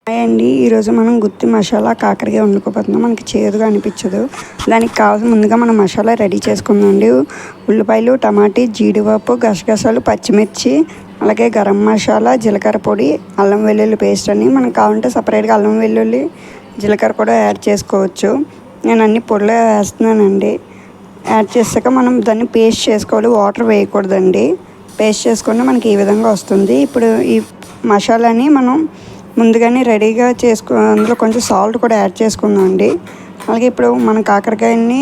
Hi అండి. ఈరోజు మనం గుత్తి మసాలా కాకరకాయ వండుకోబోతున్నాం. మనకి చేదుగా అనిపించదు. దానికి కావాల్సిన ముందుగా మనం మసాలా రెడీ చేసుకుందామండి. ఉల్లిపాయలు, టమాటీ, జీడిపప్పు, గసగసాలు, పచ్చిమిర్చి, అలాగే గరం మసాలా, జీలకర్ర పొడి, అల్లం వెల్లుల్లి పేస్ట్ అని మనకు కావాలంటే సపరేట్గా అల్లం వెల్లుల్లి జీలకర్ర కూడా యాడ్ చేసుకోవచ్చు. నేను అన్ని పొడిలో వేస్తున్నానండి. యాడ్ చేసాక మనం దాన్ని పేస్ట్ చేసుకోవాలి. వాటర్ వేయకూడదండి. పేస్ట్ చేసుకుంటే మనకి ఈ విధంగా వస్తుంది. ఇప్పుడు ఈ మసాలాని మనం ముందుగానే రెడీగా అందులో కొంచెం సాల్ట్ కూడా యాడ్ చేసుకుందాం అండి. అలాగే ఇప్పుడు మన కాకరకాయని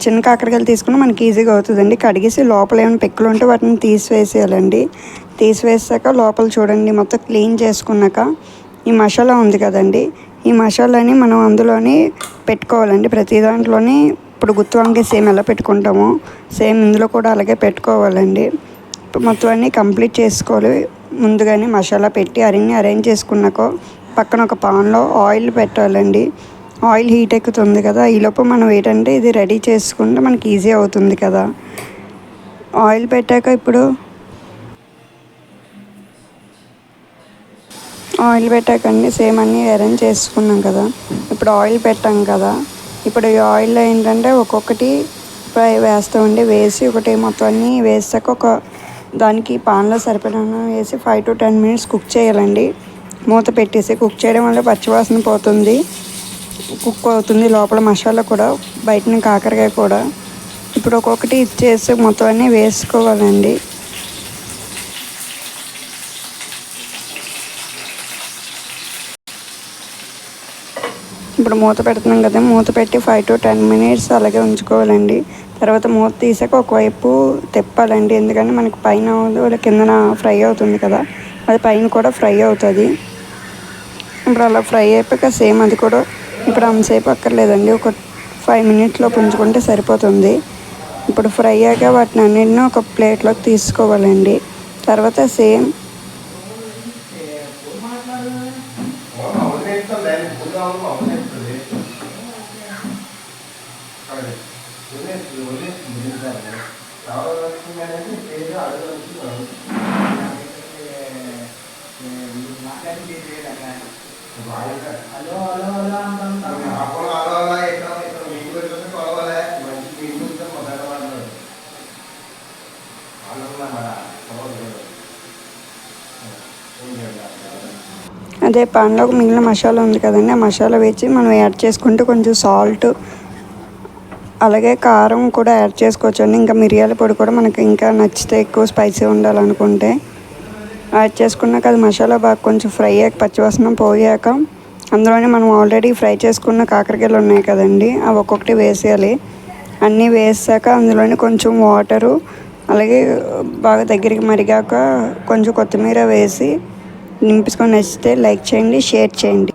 చిన్న కాకరకాయలు తీసుకుని మనకి ఈజీగా అవుతుందండి. కడిగేసి లోపల ఏమైనా పెక్కులు ఉంటే వాటిని తీసివేసేయాలండి. తీసివేసాక లోపల చూడండి మొత్తం క్లీన్ చేసుకున్నాక ఈ మసాలా ఉంది కదండి, ఈ మసాలాని మనం అందులోని పెట్టుకోవాలండి. ప్రతి దాంట్లోని ఇప్పుడు గుత్తి వంకాయ సేమ్ ఎలా పెట్టుకుంటామో సేమ్ ఇందులో కూడా అలాగే పెట్టుకోవాలండి. మొత్తం అన్నీ కంప్లీట్ చేసుకోవాలి. ముందుగానే మసాలా పెట్టి అరేంజ్ చేసుకున్నాక పక్కన ఒక పాన్లో ఆయిల్ పెట్టాలండి. ఆయిల్ హీట్ ఎక్కుతుంది కదా, ఈలోపు మనం ఏంటంటే ఇది రెడీ చేసుకుంటే మనకి ఈజీ అవుతుంది కదా. ఆయిల్ పెట్టాక ఇప్పుడు ఆయిల్ పెట్టాకండి సేమ్ అన్నీ అరేంజ్ చేసుకున్నాం కదా. ఇప్పుడు ఆయిల్ పెట్టాం కదా, ఇప్పుడు ఈ ఆయిల్లో ఏంటంటే ఒక్కొక్కటి ఫ్రై వేస్తామండి. వేసి ఒకటి మొత్తం అన్నీ వేసాక ఒక దానికి పాన్లో సరిపడా వేసి 5 to 10 minutes కుక్ చేయాలండి. మూత పెట్టేసి కుక్ చేయడం వల్ల పచ్చివాసన పోతుంది, కుక్ అవుతుంది లోపల మసాలా కూడా, బయటని కాకరకాయ కూడా. ఇప్పుడు ఒక్కొక్కటి ఇచ్చేసి మొత్తం అన్నీ వేసుకోవాలండి. ఇప్పుడు మూత పెడుతున్నాం కదా, మూత పెట్టి 5 to 10 minutes అలాగే ఉంచుకోవాలండి. తర్వాత మూత తీసాక ఒకవైపు తిప్పాలండి. ఎందుకంటే మనకి పైన కిందన ఫ్రై అవుతుంది కదా, అది పైన కూడా ఫ్రై అవుతుంది. ఇప్పుడు అలా ఫ్రై అయిపోయాక సేమ్ అది కూడా ఇప్పుడు అంతసేపు అక్కర్లేదండి, ఒక 5 minutesలో పుంజుకుంటే సరిపోతుంది. ఇప్పుడు ఫ్రై అయ్యాక వాటిని అన్నింటినీ ఒక ప్లేట్లోకి తీసుకోవాలండి. తర్వాత సేమ్ అదే పాన్లో మిగిలిన మసాలా ఉంది కదండి, ఆ మసాలా వేసి మనం యాడ్ చేసుకుంటే కొంచెం సాల్ట్ అలాగే కారం కూడా యాడ్ చేసుకోవచ్చు అండి. ఇంకా మిరియాల పొడి కూడా మనకి ఇంకా నచ్చితే ఎక్కువ స్పైసీ ఉండాలనుకుంటే యాడ్ చేసుకున్నాక అది మసాలా బాగా కొంచెం ఫ్రై అయ్యాక పచ్చివాసన పోయాక అందులోనే మనం ఆల్రెడీ ఫ్రై చేసుకున్న కాకరకాయలు ఉన్నాయి కదండి, అవి ఒక్కొక్కటి వేసేయాలి. అన్నీ వేసాక అందులోనే కొంచెం వాటరు అలాగే బాగా దగ్గరికి మరిగాక కొంచెం కొత్తిమీర వేసి నింపుకొని నచ్చితే లైక్ చేయండి, షేర్ చేయండి.